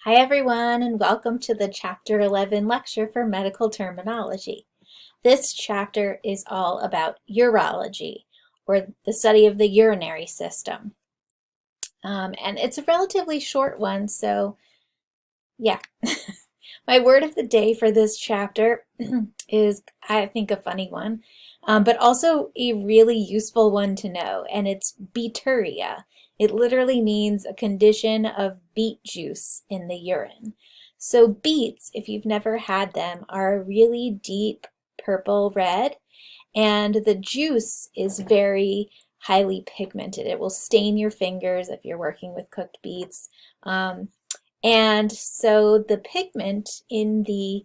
Hi everyone, and welcome to the Chapter 11 lecture for medical terminology. This chapter is all about urology, or the study of the urinary system. And it's a relatively short one, so yeah. My word of the day for this chapter is, I think, a funny one, but also a really useful one to know, and it's beaturia. It literally means a condition of beet juice in the urine. So beets, if you've never had them, are a really deep purple red, and the juice is very highly pigmented. It will stain your fingers if you're working with cooked beets. And so the pigment in the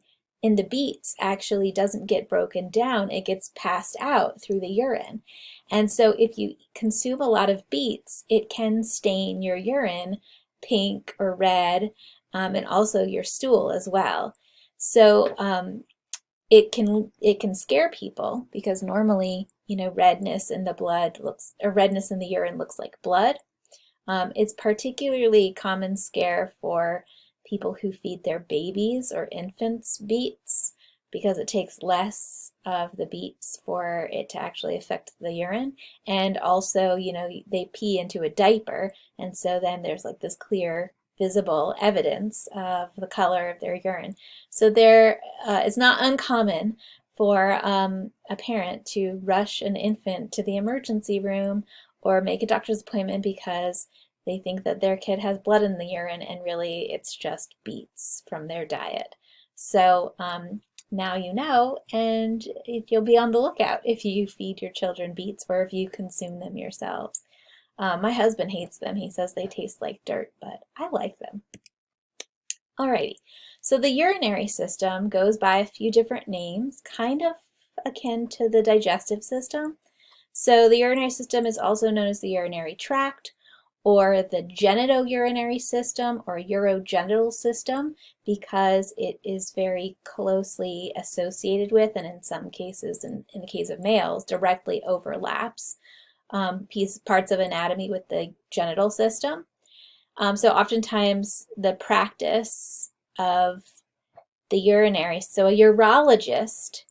beets actually doesn't get broken down. It gets passed out through the urine. And so if you consume a lot of beets, it can stain your urine pink or red, and also your stool as well. So it can scare people because normally, redness in the blood looks, or redness in the urine looks like blood. It's particularly common scare for people who feed their babies or infants beets because it takes less of the beets for it to actually affect the urine. And also, they pee into a diaper, and so then there's like this clear, visible evidence of the color of their urine. So it's not uncommon for a parent to rush an infant to the emergency room or make a doctor's appointment because they think that their kid has blood in the urine, and really it's just beets from their diet. So now you know, and you'll be on the lookout if you feed your children beets or if you consume them yourselves. My husband hates them. He says they taste like dirt, but I like them. Alrighty, so the urinary system goes by a few different names, kind of akin to the digestive system. So the urinary system is also known as the urinary tract, or the genitourinary system, or urogenital system, because it is very closely associated with, and in some cases, in the case of males, directly overlaps parts of anatomy with the genital system. So oftentimes the practice of the urinary, so a urologist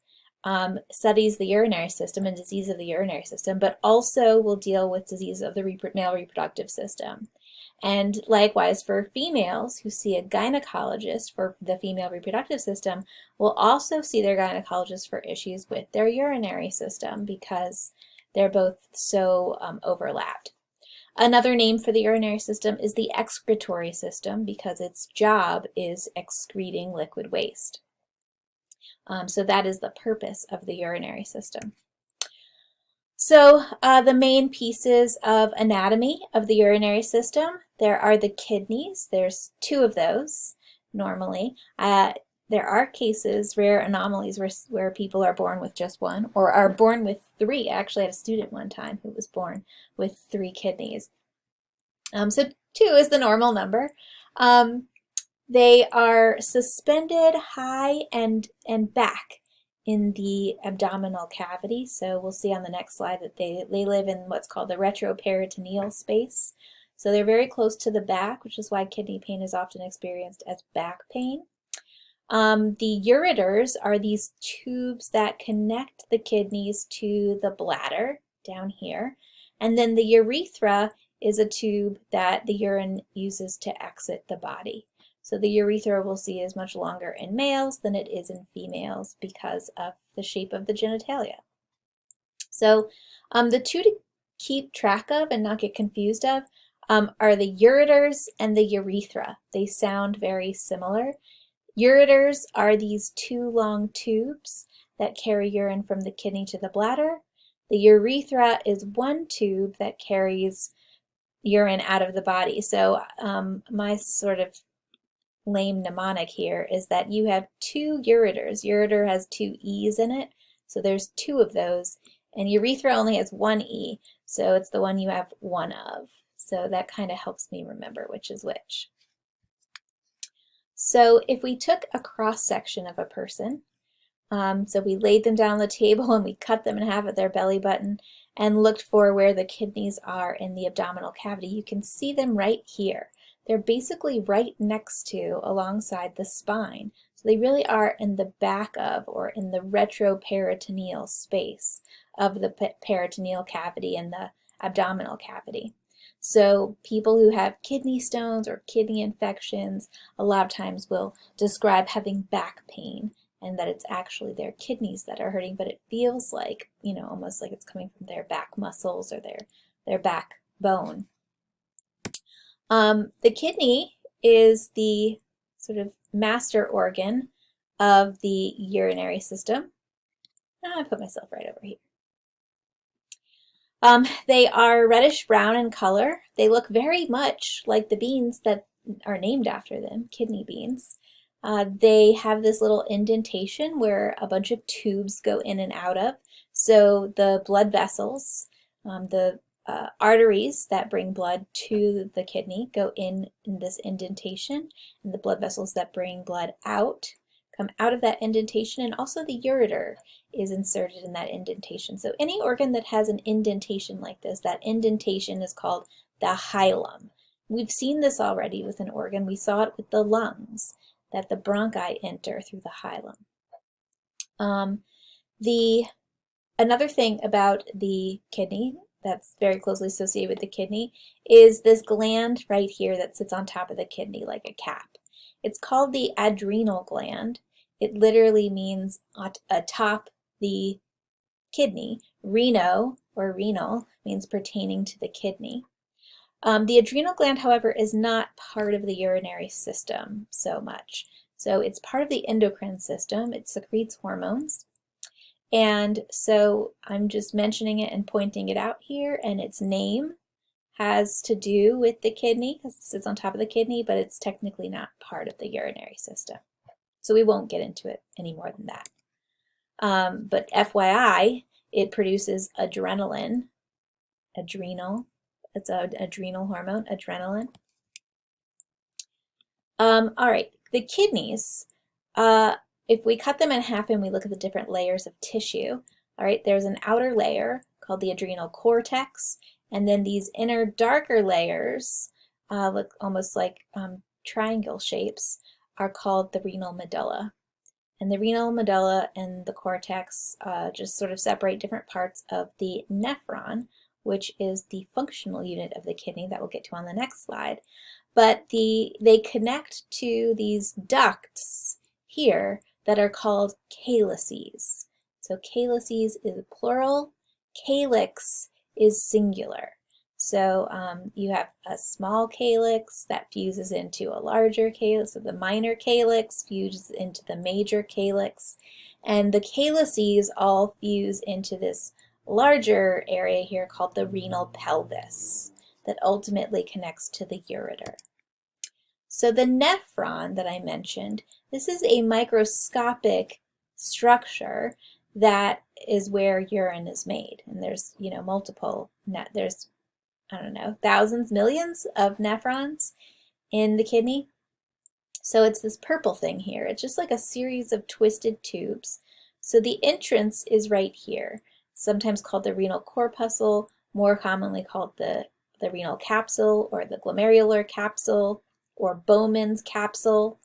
studies the urinary system and disease of the urinary system, but also will deal with disease of the male reproductive system. And likewise for females who see a gynecologist for the female reproductive system will also see their gynecologist for issues with their urinary system because they're both so overlapped. Another name for the urinary system is the excretory system because its job is excreting liquid waste. So that is the purpose of the urinary system. So the main pieces of anatomy of the urinary system, there are the kidneys. There's two of those normally. There are cases, rare anomalies, where people are born with just one or are born with three. I actually had a student one time who was born with 3 kidneys. So 2 is the normal number. They are suspended high and back in the abdominal cavity. So we'll see on the next slide that they live in what's called the retroperitoneal space. So they're very close to the back, which is why kidney pain is often experienced as back pain. The ureters are these tubes that connect the kidneys to the bladder down here. And then the urethra is a tube that the urine uses to exit the body. So the urethra we'll see is much longer in males than it is in females because of the shape of the genitalia. So the two to keep track of and not get confused of are the ureters and the urethra. They sound very similar. Ureters are these 2 long tubes that carry urine from the kidney to the bladder. The urethra is 1 tube that carries urine out of the body. So my sort of lame mnemonic here is that you have 2 ureters. Ureter has 2 E's in it, so there's 2 of those, and urethra only has 1 E, so it's the one you have 1 of. So that kind of helps me remember which is which. So if we took a cross-section of a person, so we laid them down on the table and we cut them in half at their belly button and looked for where the kidneys are in the abdominal cavity, you can see them right here. they're basically right next to, alongside the spine. So they really are in the back of, or in the retroperitoneal space of the peritoneal cavity and the abdominal cavity. So people who have kidney stones or kidney infections a lot of times will describe having back pain, and that it's actually their kidneys that are hurting, but it feels like, almost like it's coming from their back muscles or their backbone. The kidney is the sort of master organ of the urinary system. I put myself right over here. They are reddish brown in color. They look very much like the beans that are named after them, kidney beans. They have this little indentation where a bunch of tubes go in and out of. So the blood vessels, the arteries that bring blood to the kidney go in this indentation, and the blood vessels that bring blood out come out of that indentation, and also the ureter is inserted in that indentation. So any organ that has an indentation like this, that indentation is called the hilum. We've seen this already with an organ. We saw it with the lungs, that the bronchi enter through the hilum. Another thing about the kidney that's very closely associated with the kidney is this gland right here that sits on top of the kidney like a cap. It's called the adrenal gland. It literally means atop the kidney. Reno, or renal, means pertaining to the kidney. The adrenal gland, however, is not part of the urinary system so much. So it's part of the endocrine system. It secretes hormones. And so I'm just mentioning it and pointing it out here, and its name has to do with the kidney because it sits on top of the kidney, but it's technically not part of the urinary system. So we won't get into it any more than that. But FYI, it produces adrenaline, adrenal. It's an adrenal hormone, adrenaline. All right, the kidneys, if we cut them in half and we look at the different layers of tissue, all right, there's an outer layer called the adrenal cortex, and then these inner darker layers, look almost like triangle shapes, are called the renal medulla. And the renal medulla and the cortex just sort of separate different parts of the nephron, which is the functional unit of the kidney that we'll get to on the next slide. But they connect to these ducts here that are called calyces. So calyces is plural, calyx is singular. So you have a small calyx that fuses into a larger calyx, so the minor calyx fuses into the major calyx, and the calyces all fuse into this larger area here called the renal pelvis that ultimately connects to the ureter. So the nephron that I mentioned, this is a microscopic structure that is where urine is made, and there's multiple, there's thousands, millions of nephrons in the kidney. So it's this purple thing here. It's just like a series of twisted tubes. So the entrance is right here, sometimes called the renal corpuscle, more commonly called the renal capsule or the glomerular capsule or Bowman's capsule.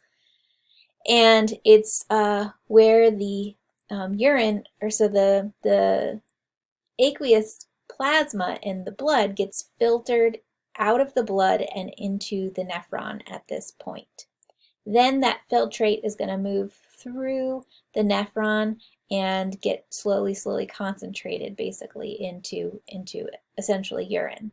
And it's where the urine, or so the aqueous plasma in the blood gets filtered out of the blood and into the nephron at this point. Then that filtrate is going to move through the nephron and get slowly concentrated basically into essentially urine.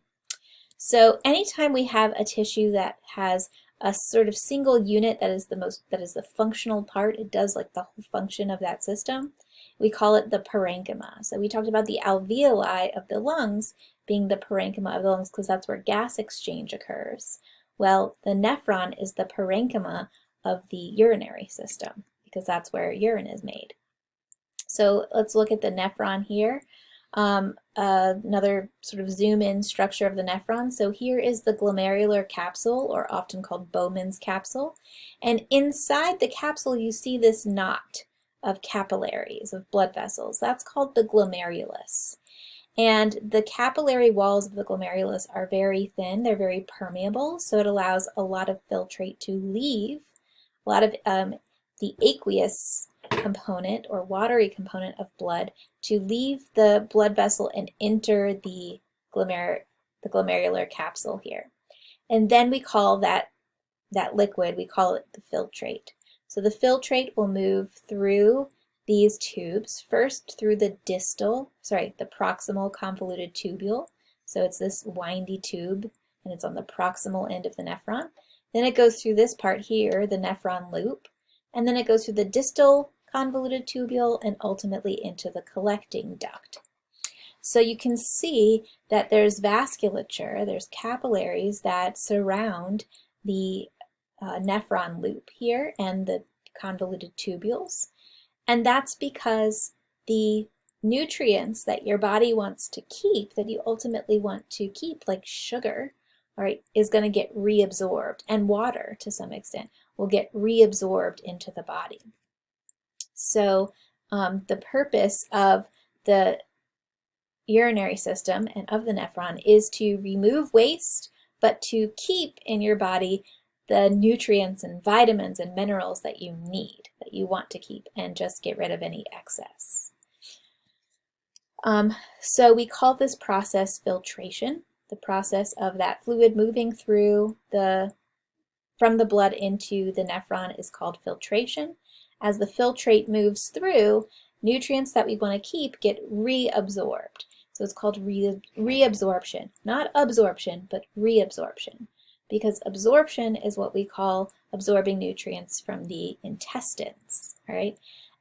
So anytime we have a tissue that has a sort of single unit that is the functional part, it does like the whole function of that system, we call it the parenchyma. So we talked about the alveoli of the lungs being the parenchyma of the lungs because that's where gas exchange occurs. Well, the nephron is the parenchyma of the urinary system because that's where urine is made. So let's look at the nephron here. Another sort of zoom in structure of the nephron. So here is the glomerular capsule, or often called Bowman's capsule. And inside the capsule you see this knot of capillaries, of blood vessels. That's called the glomerulus. And the capillary walls of the glomerulus are very thin. They're very permeable, so it allows a lot of filtrate to leave, a lot of the aqueous component or watery component of blood to leave the blood vessel and enter the glomerular capsule here. And then we call that liquid, we call it the filtrate. So the filtrate will move through these tubes, first through the proximal convoluted tubule. So it's this windy tube, and it's on the proximal end of the nephron. Then it goes through this part here, the nephron loop, and then it goes through the distal convoluted tubule and ultimately into the collecting duct. So you can see that there's vasculature, there's capillaries that surround the nephron loop here and the convoluted tubules. And that's because the nutrients that your body wants to keep, that you ultimately want to keep, like sugar, all right, is going to get reabsorbed, and water to some extent will get reabsorbed into the body. So the purpose of the urinary system and of the nephron is to remove waste, but to keep in your body the nutrients and vitamins and minerals that you need, that you want to keep, and just get rid of any excess. So we call this process filtration, the process of that fluid moving through from the blood into the nephron is called filtration. As the filtrate moves through, nutrients that we want to keep get reabsorbed. So it's called reabsorption, not absorption, but reabsorption, because absorption is what we call absorbing nutrients from the intestines, all right?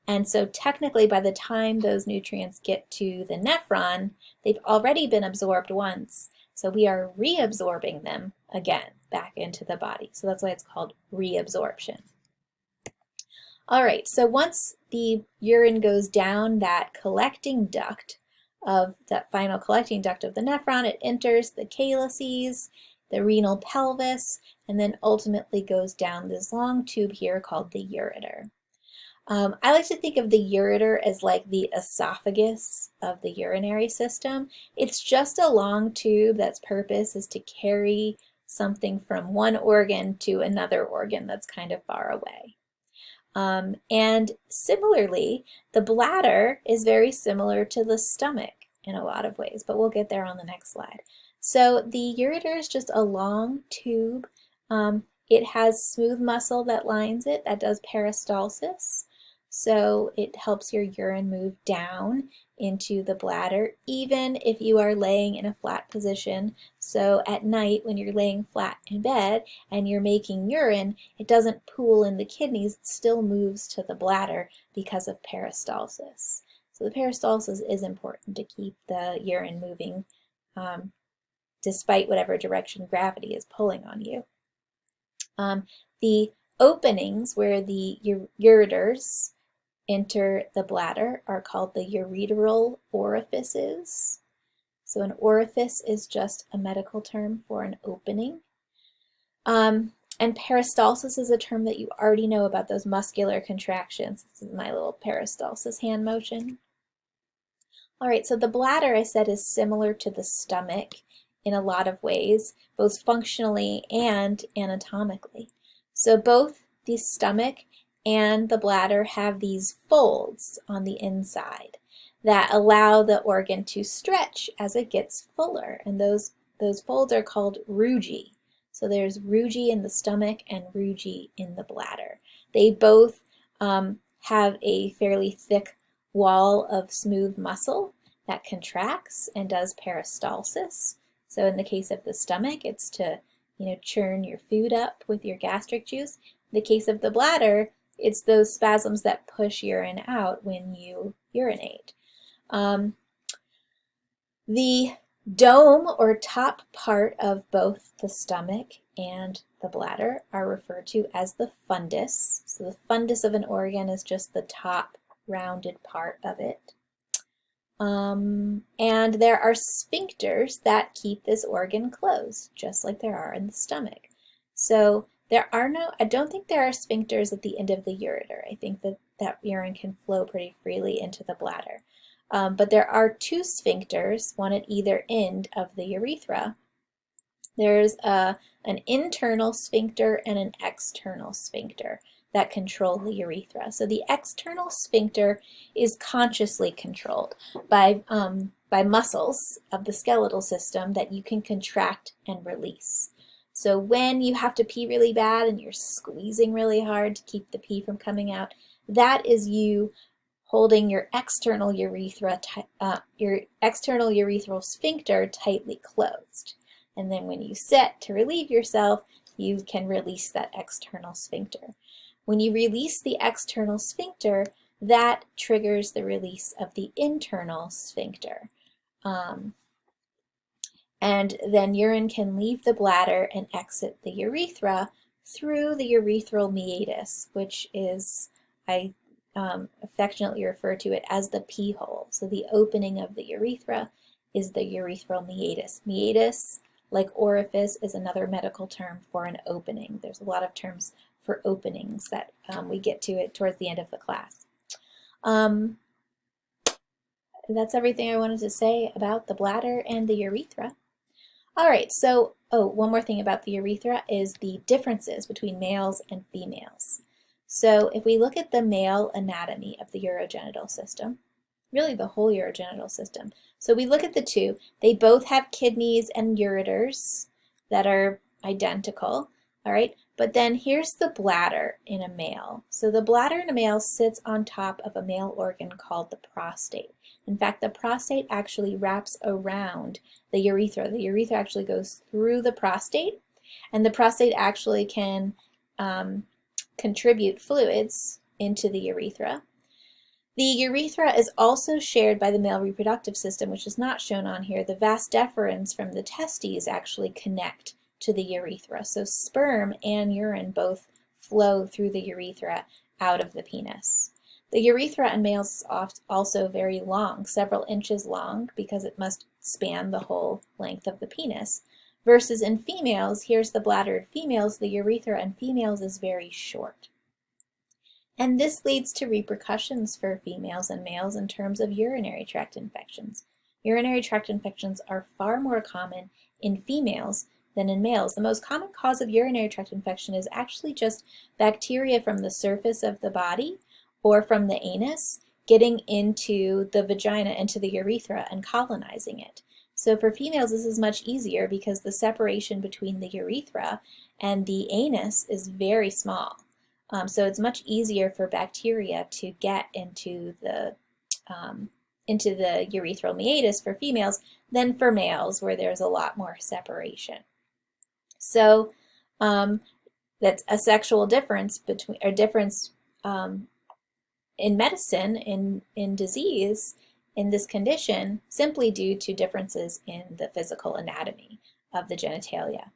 And so technically, by the time those nutrients get to the nephron, they've already been absorbed once. So we are reabsorbing them again back into the body. So that's why it's called reabsorption. All right, so once the urine goes down that collecting duct of that final collecting duct of the nephron, it enters the calyces, the renal pelvis, and then ultimately goes down this long tube here called the ureter. I like to think of the ureter as like the esophagus of the urinary system. It's just a long tube that's purpose is to carry something from one organ to another organ that's kind of far away. And similarly, the bladder is very similar to the stomach in a lot of ways, but we'll get there on the next slide. So the ureter is just a long tube. It has smooth muscle that lines it that does peristalsis. So it helps your urine move down into the bladder, even if you are laying in a flat position. So at night when you're laying flat in bed and you're making urine, it doesn't pool in the kidneys, it still moves to the bladder because of peristalsis. So the peristalsis is important to keep the urine moving despite whatever direction gravity is pulling on you. The openings where the ureters enter the bladder are called the ureteral orifices. So an orifice is just a medical term for an opening. And peristalsis is a term that you already know about, those muscular contractions. This is my little peristalsis hand motion. All right, so the bladder, I said, is similar to the stomach in a lot of ways, both functionally and anatomically. So both the stomach and the bladder have these folds on the inside that allow the organ to stretch as it gets fuller, and those folds are called rugae. So there's rugae in the stomach and rugae in the bladder. They both have a fairly thick wall of smooth muscle that contracts and does peristalsis. So in the case of the stomach, it's to churn your food up with your gastric juice. In the case of the bladder, it's those spasms that push urine out when you urinate. The dome or top part of both the stomach and the bladder are referred to as the fundus. So the fundus of an organ is just the top rounded part of it. And there are sphincters that keep this organ closed, just like there are in the stomach. So I don't think there are sphincters at the end of the ureter. I think that urine can flow pretty freely into the bladder. But there are two sphincters, one at either end of the urethra. There's an internal sphincter and an external sphincter that control the urethra. So the external sphincter is consciously controlled by muscles of the skeletal system that you can contract and release. So when you have to pee really bad and you're squeezing really hard to keep the pee from coming out, that is you holding your external urethral sphincter tightly closed. And then when you sit to relieve yourself, you can release that external sphincter. When you release the external sphincter, that triggers the release of the internal sphincter. And then urine can leave the bladder and exit the urethra through the urethral meatus, which is, I affectionately refer to it as the pee hole. So the opening of the urethra is the urethral meatus. Meatus, like orifice, is another medical term for an opening. There's a lot of terms for openings that we get to it towards the end of the class. That's everything I wanted to say about the bladder and the urethra. All right, so, one more thing about the urethra is the differences between males and females. So if we look at the male anatomy of the urogenital system, really the whole urogenital system, so we look at the two, they both have kidneys and ureters that are identical, all right? But then here's the bladder in a male. So the bladder in a male sits on top of a male organ called the prostate. In fact, the prostate actually wraps around the urethra. The urethra actually goes through the prostate, and the prostate actually can contribute fluids into the urethra. The urethra is also shared by the male reproductive system, which is not shown on here. The vas deferens from the testes actually connect to the urethra. So sperm and urine both flow through the urethra out of the penis. The urethra in males is also very long, several inches long, because it must span the whole length of the penis. Versus in females, here's the bladder in females, the urethra in females is very short. And this leads to repercussions for females and males in terms of urinary tract infections. Urinary tract infections are far more common in females than in males. The most common cause of urinary tract infection is actually just bacteria from the surface of the body or from the anus getting into the vagina, into the urethra, and colonizing it. So for females, this is much easier because the separation between the urethra and the anus is very small. So it's much easier for bacteria to get into the urethral meatus for females than for males, where there's a lot more separation. So that's a sexual difference between, or difference in medicine, in disease, in this condition, simply due to differences in the physical anatomy of the genitalia.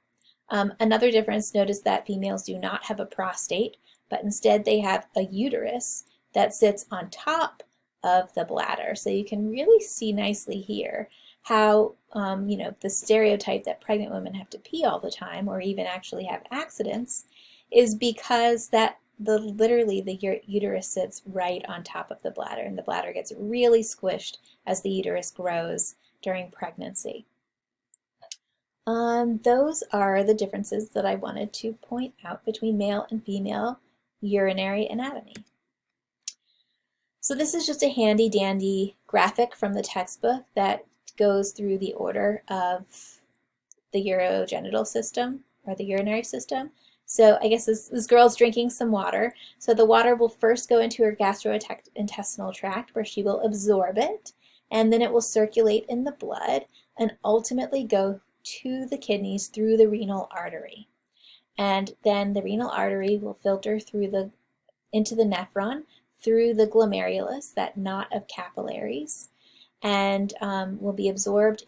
Another difference, notice that females do not have a prostate, but instead they have a uterus that sits on top of the bladder. So you can really see nicely here how, the stereotype that pregnant women have to pee all the time or even actually have accidents is because that literally the uterus sits right on top of the bladder, and the bladder gets really squished as the uterus grows during pregnancy. Those are the differences that I wanted to point out between male and female urinary anatomy. So this is just a handy dandy graphic from the textbook that goes through the order of the urogenital system or the urinary system. So I guess this girl's drinking some water. So the water will first go into her gastrointestinal tract where she will absorb it, and then it will circulate in the blood and ultimately go to the kidneys through the renal artery. And then the renal artery will filter into the nephron through the glomerulus, that knot of capillaries, and will be absorbed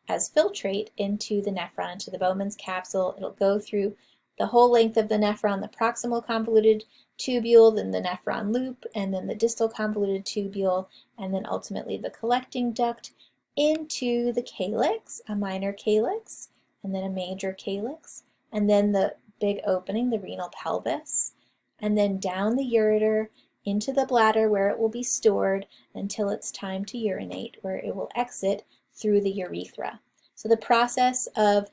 as filtrate into the nephron, into the Bowman's capsule. It'll go through the whole length of the nephron, the proximal convoluted tubule, then the nephron loop, and then the distal convoluted tubule, and then ultimately the collecting duct into the calyx, a minor calyx, and then a major calyx, and then the big opening, the renal pelvis, and then down the ureter into the bladder where it will be stored until it's time to urinate, where it will exit through the urethra. So the process of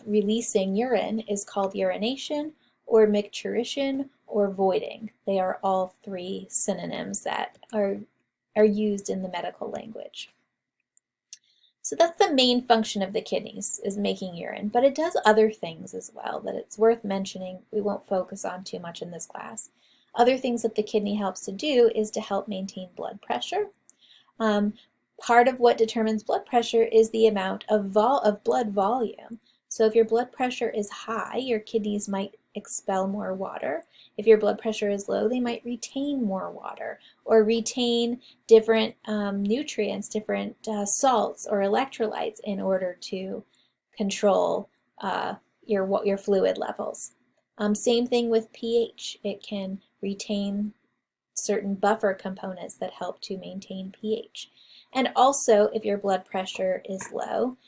releasing urine is called urination or micturition or voiding. They are all three synonyms that are used in the medical language. So that's the main function of the kidneys, is making urine, but it does other things as well that it's worth mentioning. We won't focus on too much in this class. Other things that the kidney helps to do is to help maintain blood pressure. Part of what determines blood pressure is the amount of blood volume. So if your blood pressure is high, your kidneys might expel more water. If your blood pressure is low, they might retain more water or retain different nutrients, different salts or electrolytes in order to control your fluid levels. Same thing with pH. It can retain certain buffer components that help to maintain pH. And also, if your blood pressure is low,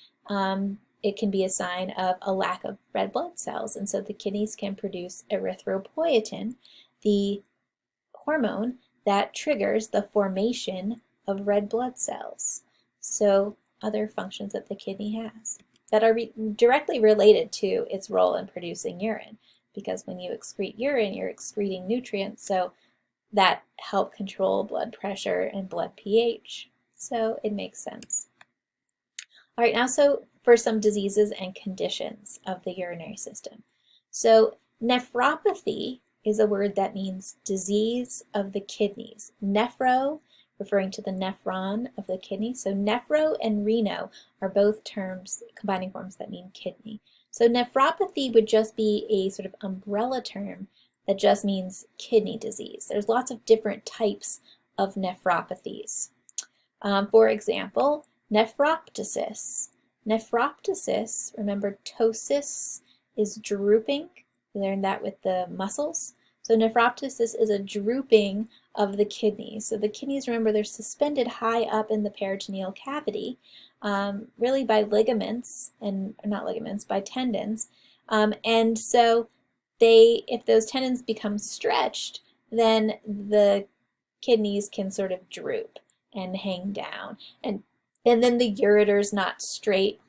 it can be a sign of a lack of red blood cells. And so the kidneys can produce erythropoietin, the hormone that triggers the formation of red blood cells. So other functions that the kidney has that are directly related to its role in producing urine, because when you excrete urine, you're excreting nutrients, so that help control blood pressure and blood pH. So it makes sense. All right, now so for some diseases and conditions of the urinary system. So nephropathy is a word that means disease of the kidneys. Nephro, referring to the nephron of the kidney. So nephro and reno are both terms, combining forms that mean kidney. So nephropathy would just be a sort of umbrella term that just means kidney disease. There's lots of different types of nephropathies. For example, nephroptosis. Nephroptosis, remember ptosis is drooping. We learned that with the muscles. So nephroptosis is a drooping of the kidneys. So the kidneys, remember, they're suspended high up in the peritoneal cavity, really by ligaments, and not ligaments, by tendons. And so if those tendons become stretched, then the kidneys can sort of droop and hang down. And then the ureter is not straight.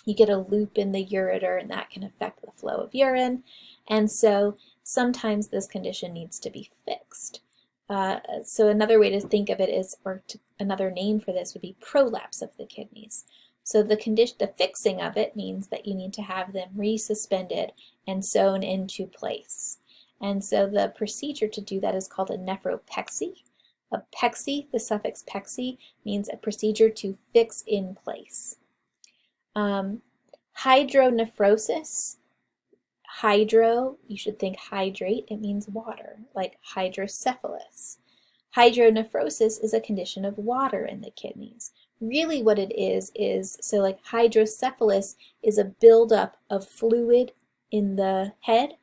You get a loop in the ureter, and that can affect the flow of urine. And so sometimes this condition needs to be fixed. So another way to think of it is, another name for this would be prolapse of the kidneys. So the fixing of it means that you need to have them resuspended and sewn into place. And so the procedure to do that is called a nephropexy. A pexy, the suffix pexy, means a procedure to fix in place. Hydronephrosis. Hydro, you should think hydrate, it means water, like hydrocephalus. Hydronephrosis is a condition of water in the kidneys. Really what it is so like hydrocephalus is a buildup of fluid in the head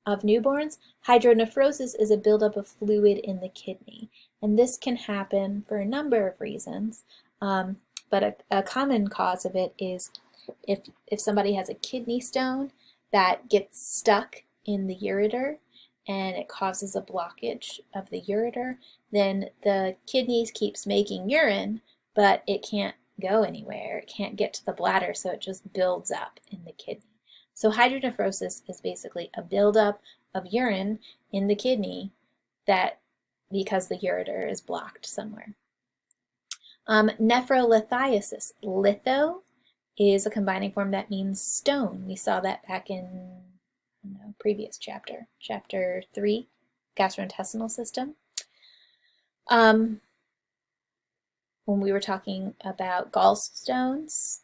of newborns. Hydronephrosis is a buildup of fluid in the kidney. And this can happen for a number of reasons, but a common cause of it is if somebody has a kidney stone that gets stuck in the ureter and it causes a blockage of the ureter, then the kidneys keeps making urine, but it can't go anywhere. It can't get to the bladder, so it just builds up in the kidney. So hydronephrosis is basically a buildup of urine in the kidney because the ureter is blocked somewhere. Nephrolithiasis. Litho is a combining form that means stone. We saw that back in previous chapter, chapter 3, gastrointestinal system. When we were talking about gallstones.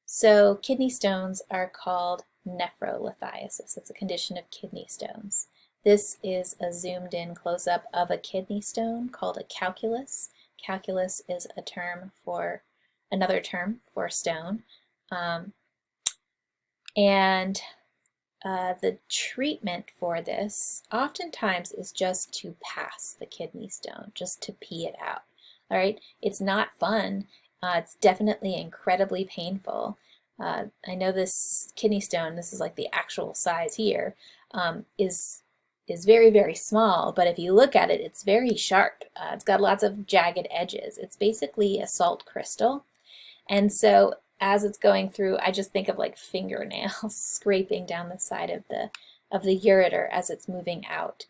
So kidney stones are called nephrolithiasis. It's a condition of kidney stones. This is a zoomed in close-up of a kidney stone called a calculus. Calculus is another term for stone. The treatment for this oftentimes is just to pass the kidney stone, just to pee it out. All right, it's not fun. It's definitely incredibly painful. I know this kidney stone, this is like the actual size here, is is very, very small, but if you look at it, it's very sharp. It's got lots of jagged edges. It's basically a salt crystal. And so as it's going through, I just think of like fingernails scraping down the side of the ureter as it's moving out.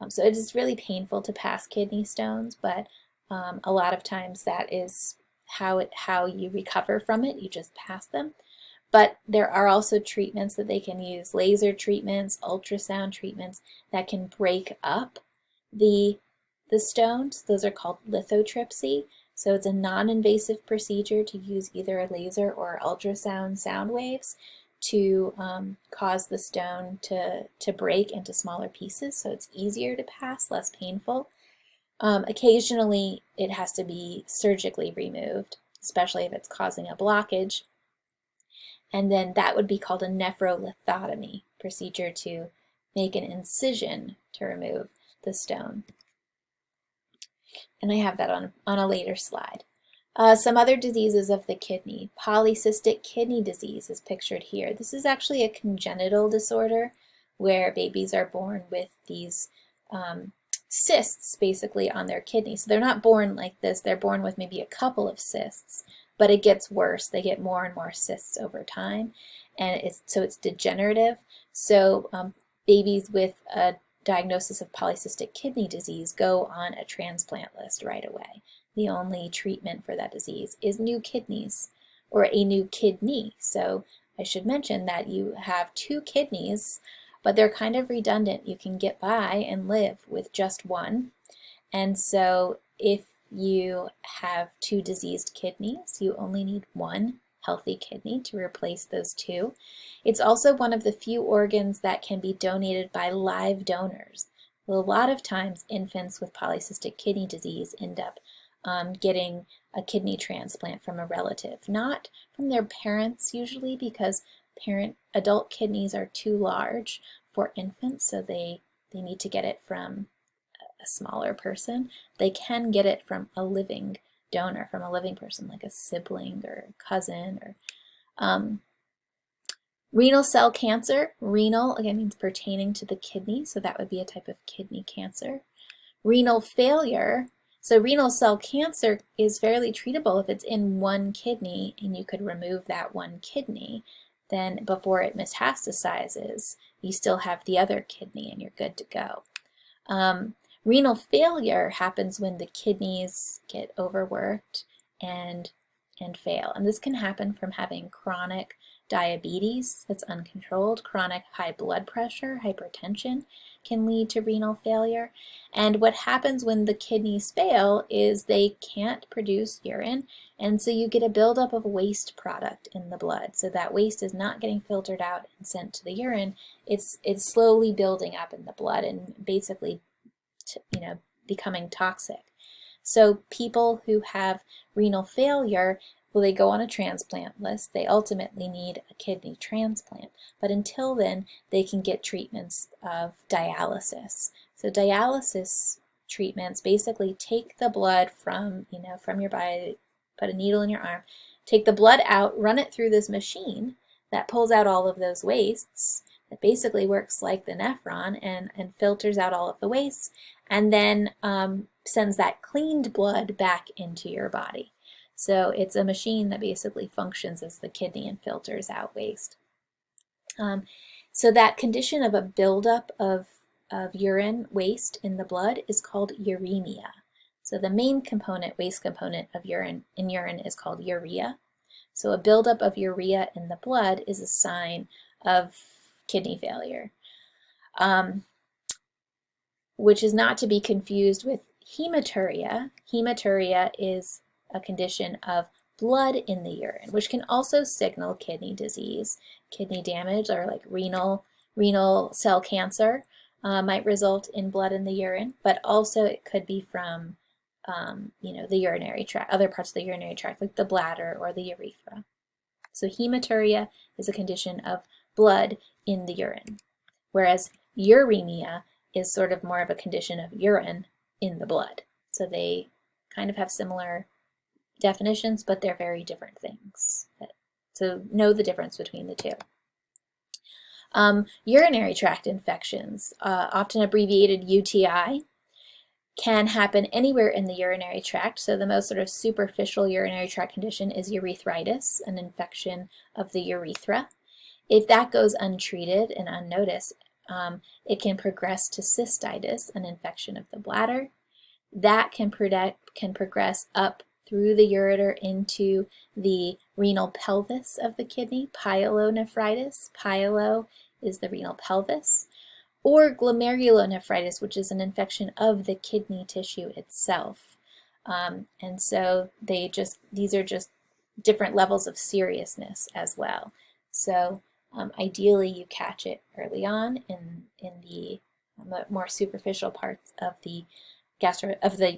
So it is really painful to pass kidney stones, but a lot of times that is how you recover from it. You just pass them. But there are also treatments that they can use, laser treatments, ultrasound treatments that can break up the stones. Those are called lithotripsy. So it's a non-invasive procedure to use either a laser or ultrasound sound waves to cause the stone to break into smaller pieces, so it's easier to pass, less painful. Occasionally it has to be surgically removed, especially if it's causing a blockage. And then that would be called a nephrolithotomy procedure to make an incision to remove the stone. And I have that on a later slide. Some other diseases of the kidney. Polycystic kidney disease is pictured here. This is actually a congenital disorder where babies are born with these cysts basically on their kidney. So they're not born like this. They're born with maybe a couple of cysts, but it gets worse. They get more and more cysts over time, and it's degenerative. So babies with a diagnosis of polycystic kidney disease go on a transplant list right away. The only treatment for that disease is new kidneys or a new kidney. So I should mention that you have two kidneys, but they're kind of redundant. You can get by and live with just one. And so if you have two diseased kidneys, you only need one healthy kidney to replace those two. It's also one of the few organs that can be donated by live donors. Well, a lot of times infants with polycystic kidney disease end up getting a kidney transplant from a relative, not from their parents usually, because adult kidneys are too large for infants, so they need to get it from a smaller person. They can get it from a living donor, from a living person, like a sibling or a cousin. Or renal cell cancer. Renal, again, means pertaining to the kidney, so that would be a type of kidney cancer. Renal failure. So renal cell cancer is fairly treatable if it's in one kidney and you could remove that one kidney. Then before it metastasizes, you still have the other kidney and you're good to go. Renal failure happens when the kidneys get overworked and fail. And this can happen from having chronic diabetes that's uncontrolled. Chronic high blood pressure, hypertension can lead to renal failure. And what happens when the kidneys fail is they can't produce urine, and so you get a buildup of waste product in the blood. So that waste is not getting filtered out and sent to the urine. It's slowly building up in the blood and basically becoming toxic. So people who have renal failure, well, they go on a transplant list. They ultimately need a kidney transplant. But until then, they can get treatments of dialysis. So dialysis treatments basically take the blood from your body, put a needle in your arm, take the blood out, run it through this machine that pulls out all of those wastes. It basically works like the Nephron and filters out all of the wastes, and then sends that cleaned blood back into your body. So it's a machine that basically functions as the kidney and filters out waste. So that condition of a buildup of urine waste in the blood is called uremia. So the main component, waste component of urine is called urea. So a buildup of urea in the blood is a sign of kidney failure, which is not to be confused with hematuria. Hematuria is a condition of blood in the urine, which can also signal kidney disease, kidney damage, or like renal cell cancer might result in blood in the urine, but also it could be from the urinary tract, other parts of the urinary tract, like the bladder or the urethra. So hematuria is a condition of blood in the urine, whereas uremia is sort of more of a condition of urine in the blood. So they kind of have similar definitions, but they're very different things. So know the difference between the two. Urinary tract infections, often abbreviated UTI, can happen anywhere in the urinary tract. So the most sort of superficial urinary tract condition is urethritis, an infection of the urethra. If that goes untreated and unnoticed, it can progress to cystitis, an infection of the bladder. That can progress up through the ureter into the renal pelvis of the kidney, pyelonephritis. Pyelo is the renal pelvis. Or glomerulonephritis, which is an infection of the kidney tissue itself. And so these are just different levels of seriousness as well. So ideally you catch it early on in the more superficial parts of the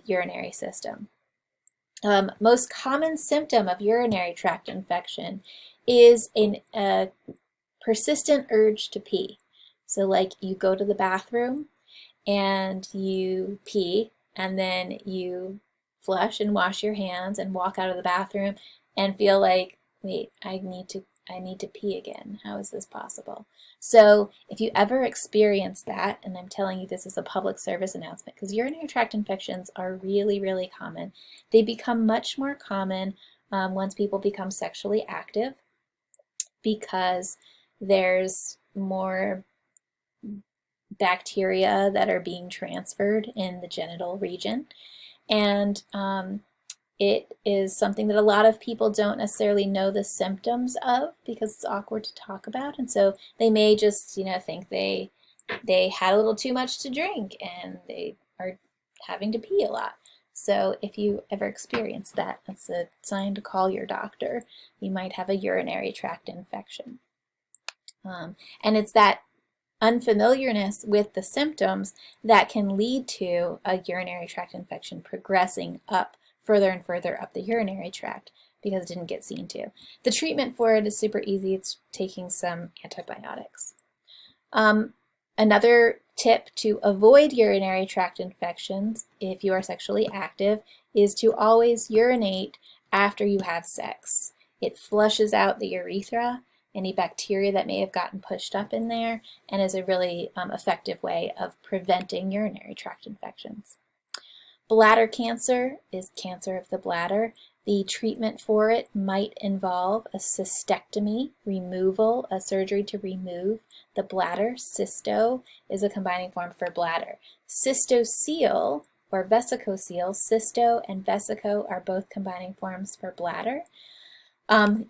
urinary system. Most common symptom of urinary tract infection is a persistent urge to pee. So like you go to the bathroom and you pee and then you flush and wash your hands and walk out of the bathroom and feel like, wait, I need to pee again. How is this possible? So if you ever experience that, and I'm telling you this is a public service announcement, because urinary tract infections are really, really common. They become much more common once people become sexually active because there's more bacteria that are being transferred in the genital region. And it is something that a lot of people don't necessarily know the symptoms of because it's awkward to talk about. And so they may just, think they had a little too much to drink and they are having to pee a lot. So if you ever experience that, that's a sign to call your doctor. You might have a urinary tract infection. And it's that unfamiliarness with the symptoms that can lead to a urinary tract infection progressing up further and further up the urinary tract because it didn't get seen to. The treatment for it is super easy. It's taking some antibiotics. Another tip to avoid urinary tract infections if you are sexually active is to always urinate after you have sex. It flushes out the urethra, any bacteria that may have gotten pushed up in there, and is a really effective way of preventing urinary tract infections. Bladder cancer is cancer of the bladder. The treatment for it might involve a cystectomy, removal, a surgery to remove the bladder. Cysto is a combining form for bladder. Cystocele or vesicocele, cysto and vesico are both combining forms for bladder,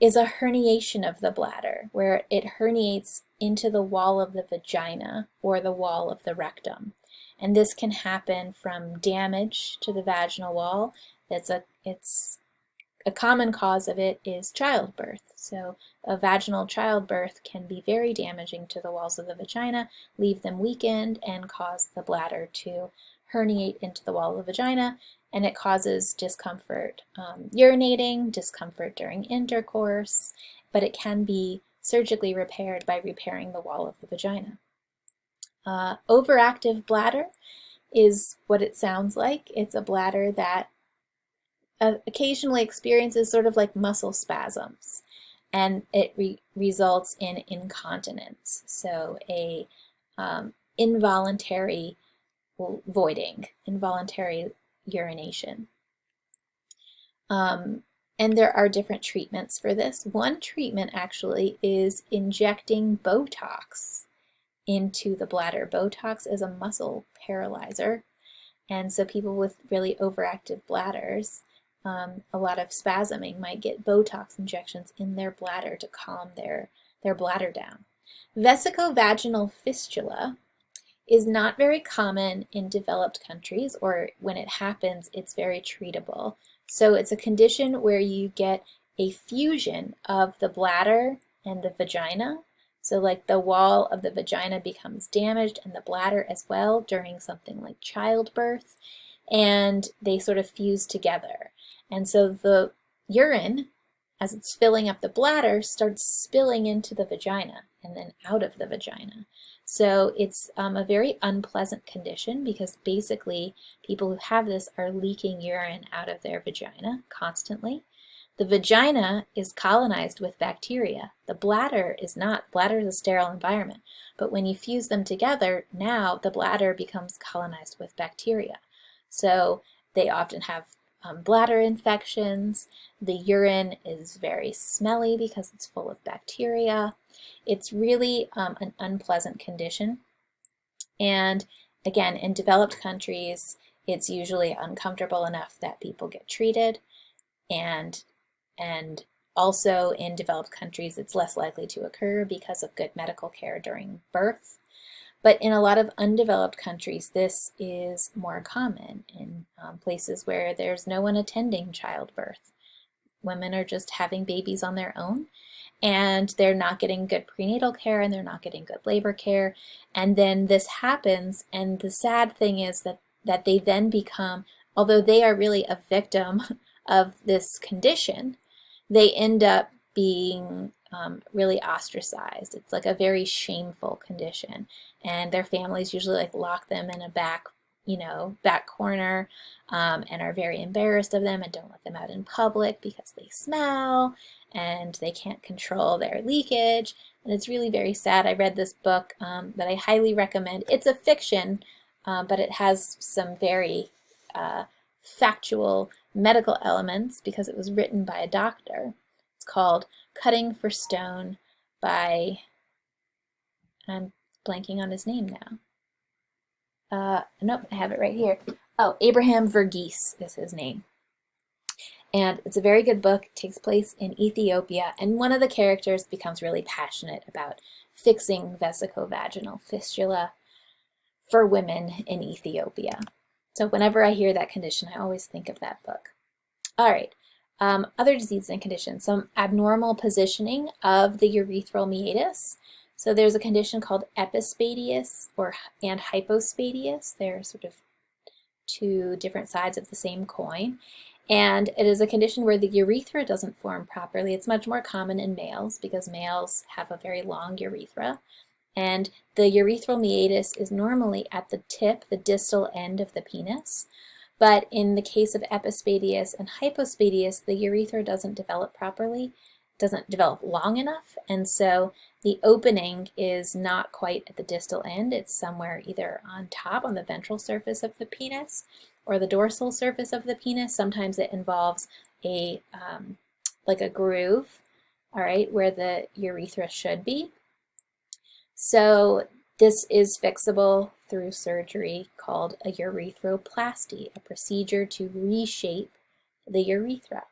is a herniation of the bladder where it herniates into the wall of the vagina or the wall of the rectum. And this can happen from damage to the vaginal wall. It's a common cause of it is childbirth. So a vaginal childbirth can be very damaging to the walls of the vagina, leave them weakened, and cause the bladder to herniate into the wall of the vagina, and it causes discomfort urinating, discomfort during intercourse, but it can be surgically repaired by repairing the wall of the vagina. Overactive bladder is what it sounds like. It's a bladder that occasionally experiences sort of like muscle spasms, and it results in incontinence, so a involuntary voiding, involuntary urination. And there are different treatments for this. One treatment actually is injecting Botox into the bladder. Botox is a muscle paralyzer, and so people with really overactive bladders, a lot of spasming, might get Botox injections in their bladder to calm their bladder down. Vesicovaginal fistula is not very common in developed countries, or when it happens, it's very treatable. So it's a condition where you get a fusion of the bladder and the vagina. So like the wall of the vagina becomes damaged and the bladder as well during something like childbirth, and they sort of fuse together. And so the urine, as it's filling up the bladder, starts spilling into the vagina and then out of the vagina. So it's a very unpleasant condition because basically people who have this are leaking urine out of their vagina constantly. The vagina is colonized with bacteria. The bladder is not. Bladder is a sterile environment. But when you fuse them together, now the bladder becomes colonized with bacteria. So they often have bladder infections. The urine is very smelly because it's full of bacteria. It's really an unpleasant condition. And again, in developed countries, it's usually uncomfortable enough that people get treated. And also in developed countries, it's less likely to occur because of good medical care during birth. But in a lot of undeveloped countries, this is more common in places where there's no one attending childbirth. Women are just having babies on their own, and they're not getting good prenatal care, and they're not getting good labor care. And then this happens, and the sad thing is that they then become, although they are really a victim of this condition, they end up being really ostracized. It's like a very shameful condition, and their families usually like lock them in a back corner, and are very embarrassed of them and don't let them out in public because they smell and they can't control their leakage. And it's really very sad. I read this book that I highly recommend. It's a fiction, but it has some very factual medical elements because it was written by a doctor. It's called Cutting for Stone by, I'm blanking on his name now. Nope, I have it right here. Oh, Abraham Verghese is his name. And it's a very good book. It takes place in Ethiopia, and one of the characters becomes really passionate about fixing vesicovaginal fistula for women in Ethiopia. So whenever I hear that condition, I always think of that book. All right, other diseases and conditions. Some abnormal positioning of the urethral meatus. So there's a condition called epispadias and hypospadias. They're sort of two different sides of the same coin. And it is a condition where the urethra doesn't form properly. It's much more common in males because males have a very long urethra. And the urethral meatus is normally at the tip, the distal end of the penis. But in the case of epispadias and hypospadias, the urethra doesn't develop properly, doesn't develop long enough, and so the opening is not quite at the distal end. It's somewhere either on top, on the ventral surface of the penis, or the dorsal surface of the penis. Sometimes it involves a like a groove, all right, where the urethra should be. So this is fixable through surgery called a urethroplasty, a procedure to reshape the urethra.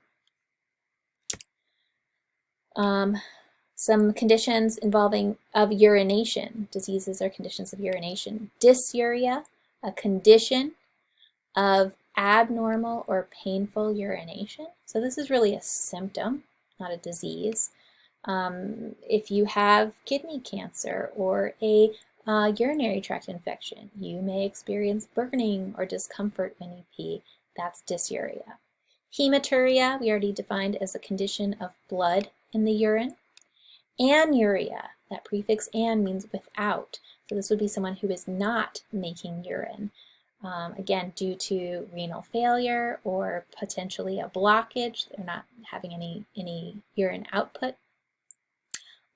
Some conditions involving urination, diseases or conditions of urination. Dysuria, a condition of abnormal or painful urination. So this is really a symptom, not a disease. If you have kidney cancer or a urinary tract infection, you may experience burning or discomfort when you pee. That's dysuria. Hematuria, we already defined as a condition of blood in the urine. Anuria, that prefix an means without. So this would be someone who is not making urine. Again, due to renal failure or potentially a blockage, they're not having any urine output.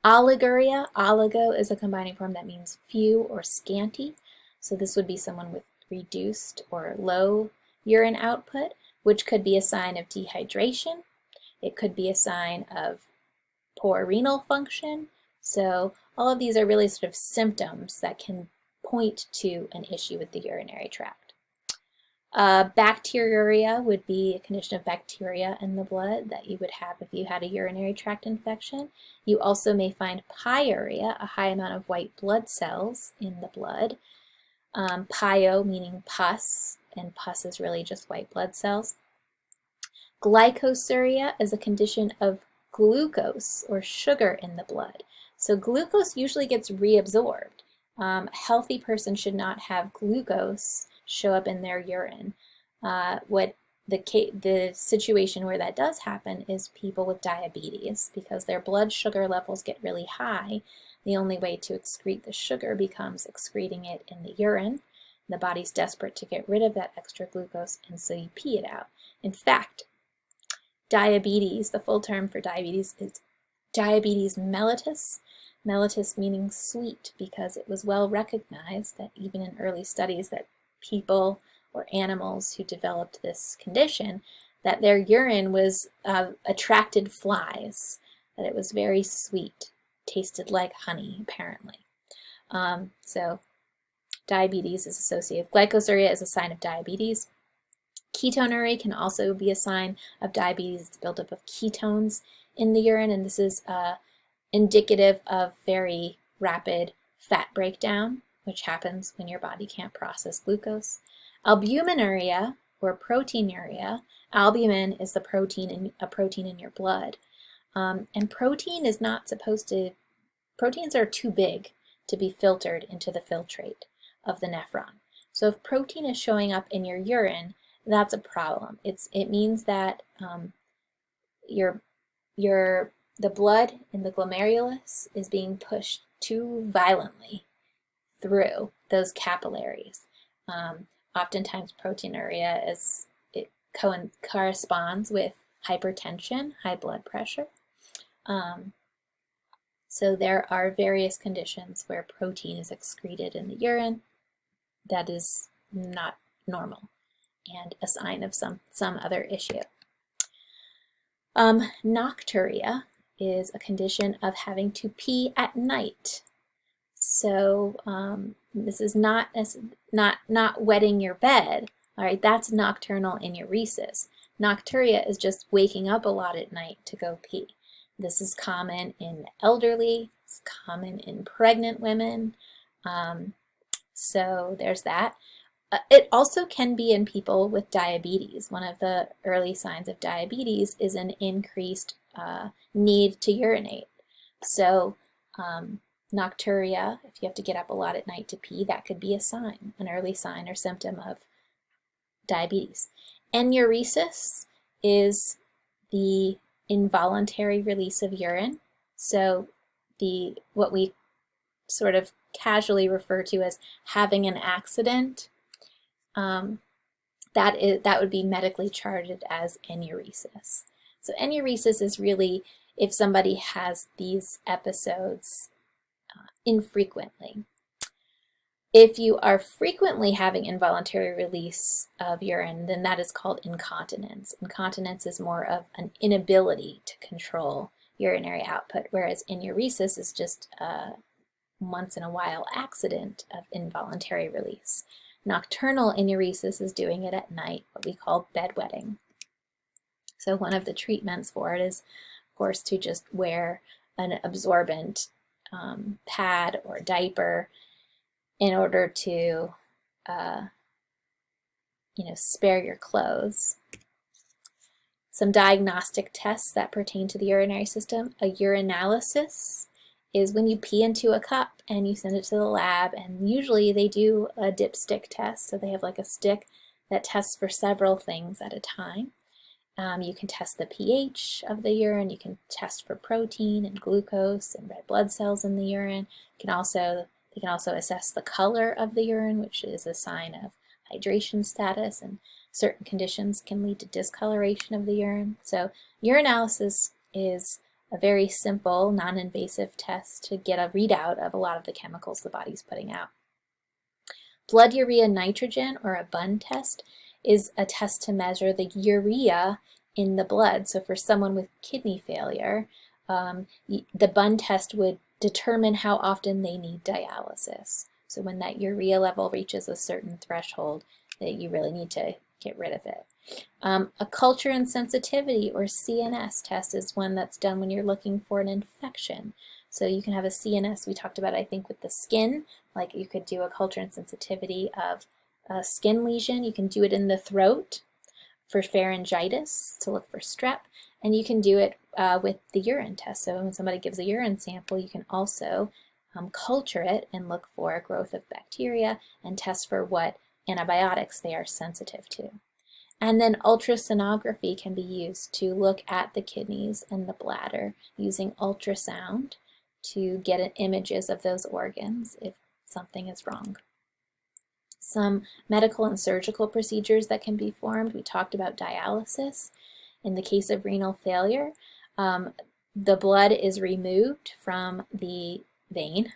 Oliguria, oligo is a combining form that means few or scanty. So this would be someone with reduced or low urine output, which could be a sign of dehydration. It could be a sign of poor renal function. So all of these are really sort of symptoms that can point to an issue with the urinary tract. Bacteriuria would be a condition of bacteria in the blood that you would have if you had a urinary tract infection. You also may find pyuria, a high amount of white blood cells in the blood. Pyo meaning pus, and pus is really just white blood cells. Glycosuria is a condition of glucose or sugar in the blood. So glucose usually gets reabsorbed. A healthy person should not have glucose show up in their urine. What the situation where that does happen is people with diabetes, because their blood sugar levels get really high. The only way to excrete the sugar becomes excreting it in the urine. The body's desperate to get rid of that extra glucose, and so you pee it out. In fact, diabetes, the full term for diabetes is diabetes mellitus. Mellitus meaning sweet, because it was well recognized that even in early studies that people or animals who developed this condition, that their urine was attracted flies, that it was very sweet, tasted like honey, apparently. So diabetes is associated with glycosuria as a sign of diabetes. Ketonuria can also be a sign of diabetes. It's buildup of ketones in the urine, and this is indicative of very rapid fat breakdown, which happens when your body can't process glucose. Albuminuria or proteinuria. Albumin is a protein in your blood, and proteins are too big to be filtered into the filtrate of the nephron. So if protein is showing up in your urine, that's a problem. It means that the blood in the glomerulus is being pushed too violently through those capillaries. Oftentimes proteinuria corresponds with hypertension, high blood pressure. So there are various conditions where protein is excreted in the urine that is not normal and a sign of some other issue. Nocturia is a condition of having to pee at night. So this is not wetting your bed. All right, that's nocturnal enuresis. Nocturia is just waking up a lot at night to go pee. This is common in elderly, it's common in pregnant women. So there's that. It also can be in people with diabetes. One of the early signs of diabetes is an increased need to urinate. So nocturia, if you have to get up a lot at night to pee, that could be a sign, an early sign or symptom of diabetes. Enuresis is the involuntary release of urine. So what we sort of casually refer to as having an accident, that would be medically charted as enuresis. So enuresis is really if somebody has these episodes infrequently. If you are frequently having involuntary release of urine, then that is called incontinence. Incontinence is more of an inability to control urinary output, whereas enuresis is just a once in a while accident of involuntary release. Nocturnal enuresis is doing it at night, what we call bedwetting. So one of the treatments for it is, of course, to just wear an absorbent pad or diaper in order to, spare your clothes. Some diagnostic tests that pertain to the urinary system. A urinalysis is when you pee into a cup and you send it to the lab, and usually they do a dipstick test, so they have like a stick that tests for several things at a time. You can test the pH of the urine, you can test for protein and glucose and red blood cells in the urine. They can also assess the color of the urine, which is a sign of hydration status, and certain conditions can lead to discoloration of the urine. So urinalysis is a very simple, non-invasive test to get a readout of a lot of the chemicals the body's putting out. Blood urea nitrogen, or a BUN test, is a test to measure the urea in the blood. So for someone with kidney failure, the BUN test would determine how often they need dialysis. So when that urea level reaches a certain threshold, that you really need to get rid of it. A culture and sensitivity, or CNS test, is one that's done when you're looking for an infection. So you can have a CNS, we talked about, I think, with the skin, like you could do a culture and sensitivity of a skin lesion. You can do it in the throat for pharyngitis to look for strep, and you can do it with the urine test. So when somebody gives a urine sample, you can also culture it and look for growth of bacteria and test for what antibiotics they are sensitive to. And then ultrasonography can be used to look at the kidneys and the bladder using ultrasound to get images of those organs if something is wrong. Some medical and surgical procedures that can be performed. We talked about dialysis. In the case of renal failure, the blood is removed from the vein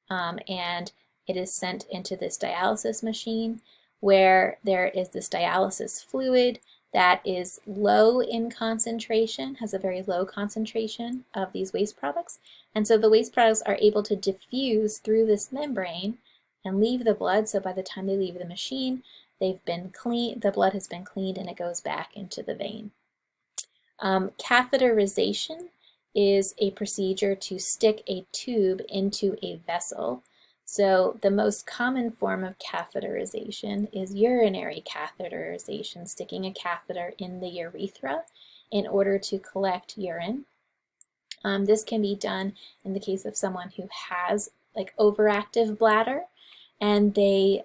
and it is sent into this dialysis machine where there is this dialysis fluid that is low in concentration, has a very low concentration of these waste products. And so the waste products are able to diffuse through this membrane and leave the blood. So by the time they leave the machine, they've been clean, the blood has been cleaned and it goes back into the vein. Catheterization is a procedure to stick a tube into a vessel. So the most common form of catheterization is urinary catheterization, sticking a catheter in the urethra in order to collect urine. This can be done in the case of someone who has like overactive bladder and they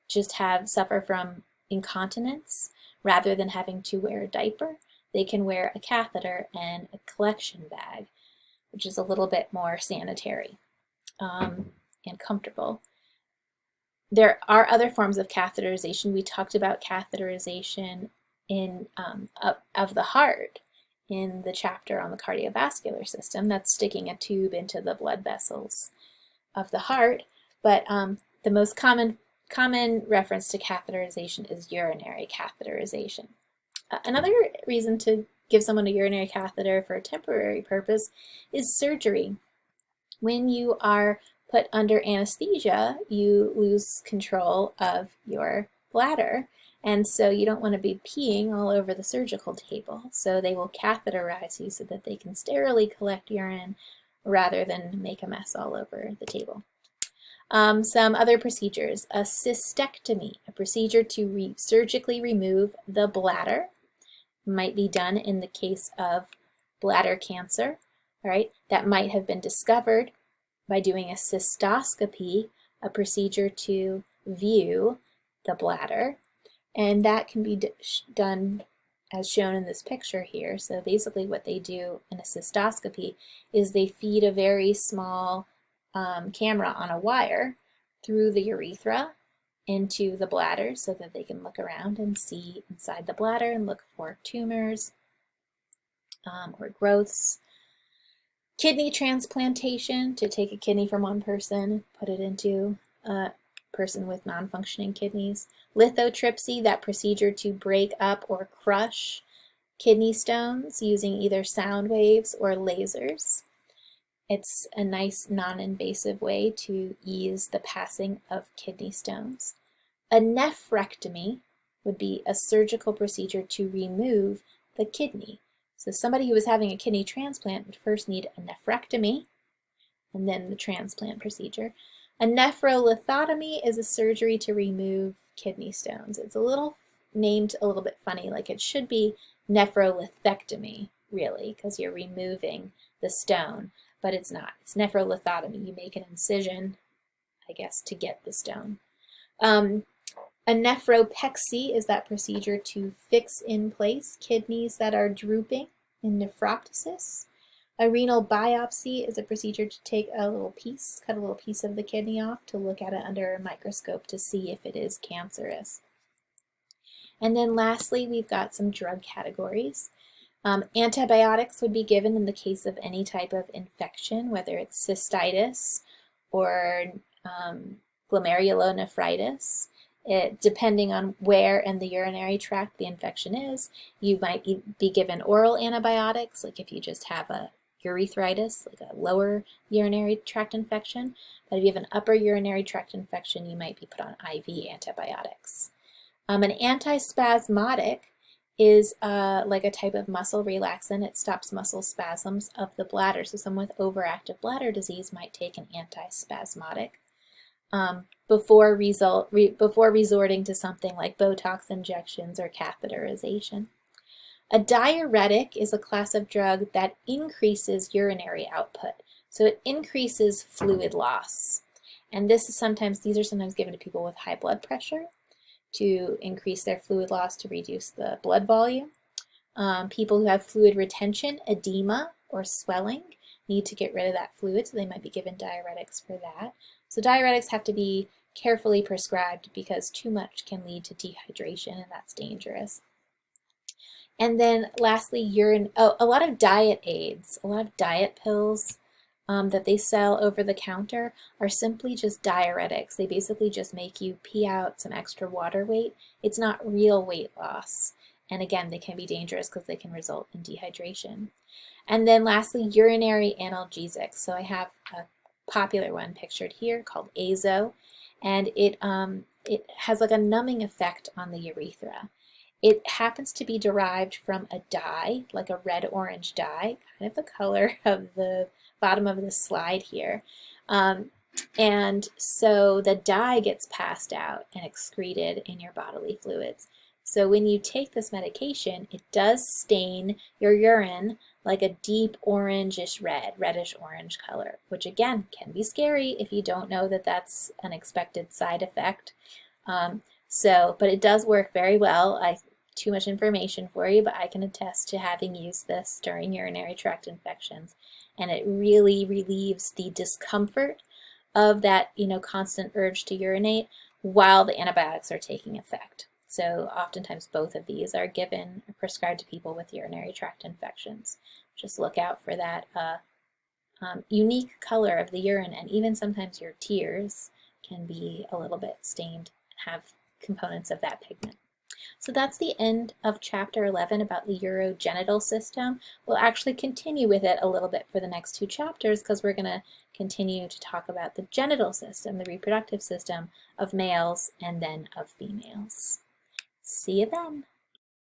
just suffer from incontinence rather than having to wear a diaper. They can wear a catheter and a collection bag, which is a little bit more sanitary and comfortable. There are other forms of catheterization. We talked about catheterization of the heart in the chapter on the cardiovascular system. That's sticking a tube into the blood vessels of the heart. But the most common reference to catheterization is urinary catheterization. Another reason to give someone a urinary catheter for a temporary purpose is surgery. When you are put under anesthesia, you lose control of your bladder, and so you don't want to be peeing all over the surgical table. So they will catheterize you so that they can sterilely collect urine rather than make a mess all over the table. Some other procedures: a cystectomy, a procedure to surgically remove the bladder, might be done in the case of bladder cancer. All right, that might have been discovered by doing a cystoscopy, a procedure to view the bladder, and that can be done as shown in this picture here. So basically what they do in a cystoscopy is they feed a very small camera on a wire through the urethra into the bladder so that they can look around and see inside the bladder and look for tumors or growths. Kidney transplantation, to take a kidney from one person, put it into a person with non-functioning kidneys. Lithotripsy, that procedure to break up or crush kidney stones using either sound waves or lasers. It's a nice non-invasive way to ease the passing of kidney stones. A nephrectomy would be a surgical procedure to remove the kidney. So somebody who was having a kidney transplant would first need a nephrectomy and then the transplant procedure. A nephrolithotomy is a surgery to remove kidney stones. It's named a little bit funny, like it should be nephrolithectomy, really, because you're removing the stone, but it's not. It's nephrolithotomy. You make an incision, I guess, to get the stone. A nephropexy is that procedure to fix in place kidneys that are drooping in nephroptosis. A renal biopsy is a procedure to take cut a little piece of the kidney off to look at it under a microscope to see if it is cancerous. And then lastly, we've got some drug categories. Antibiotics would be given in the case of any type of infection, whether it's cystitis or glomerulonephritis. Depending on where in the urinary tract the infection is, you might be given oral antibiotics, like if you just have a urethritis, like a lower urinary tract infection. But if you have an upper urinary tract infection, you might be put on IV antibiotics. An antispasmodic is like a type of muscle relaxant. It stops muscle spasms of the bladder. So someone with overactive bladder disease might take an antispasmodic before resorting to something like Botox injections or catheterization. A diuretic is a class of drug that increases urinary output. So it increases fluid loss. And these are sometimes given to people with high blood pressure to increase their fluid loss to reduce the blood volume. People who have fluid retention, edema, or swelling need to get rid of that fluid, so they might be given diuretics for that. So diuretics have to be carefully prescribed because too much can lead to dehydration, and that's dangerous. And then lastly, a lot of diet aids, a lot of diet pills that they sell over the counter are simply just diuretics. They basically just make you pee out some extra water weight. It's not real weight loss. And again, they can be dangerous because they can result in dehydration. And then lastly, urinary analgesics. So I have a popular one pictured here called Azo, and it has like a numbing effect on the urethra. It happens to be derived from a dye, like a red-orange dye, kind of the color of the bottom of the slide here. And so the dye gets passed out and excreted in your bodily fluids. So when you take this medication, it does stain your urine like a deep orangish red, reddish orange color, which again can be scary if you don't know that that's an expected side effect. But it does work very well. Too much information for you, but I can attest to having used this during urinary tract infections, and it really relieves the discomfort of that, constant urge to urinate while the antibiotics are taking effect. So oftentimes both of these are given or prescribed to people with urinary tract infections. Just look out for that unique color of the urine, and even sometimes your tears can be a little bit stained and have components of that pigment. So that's the end of chapter 11 about the urogenital system. We'll actually continue with it a little bit for the next 2 chapters because we're going to continue to talk about the genital system, the reproductive system of males and then of females. See you then.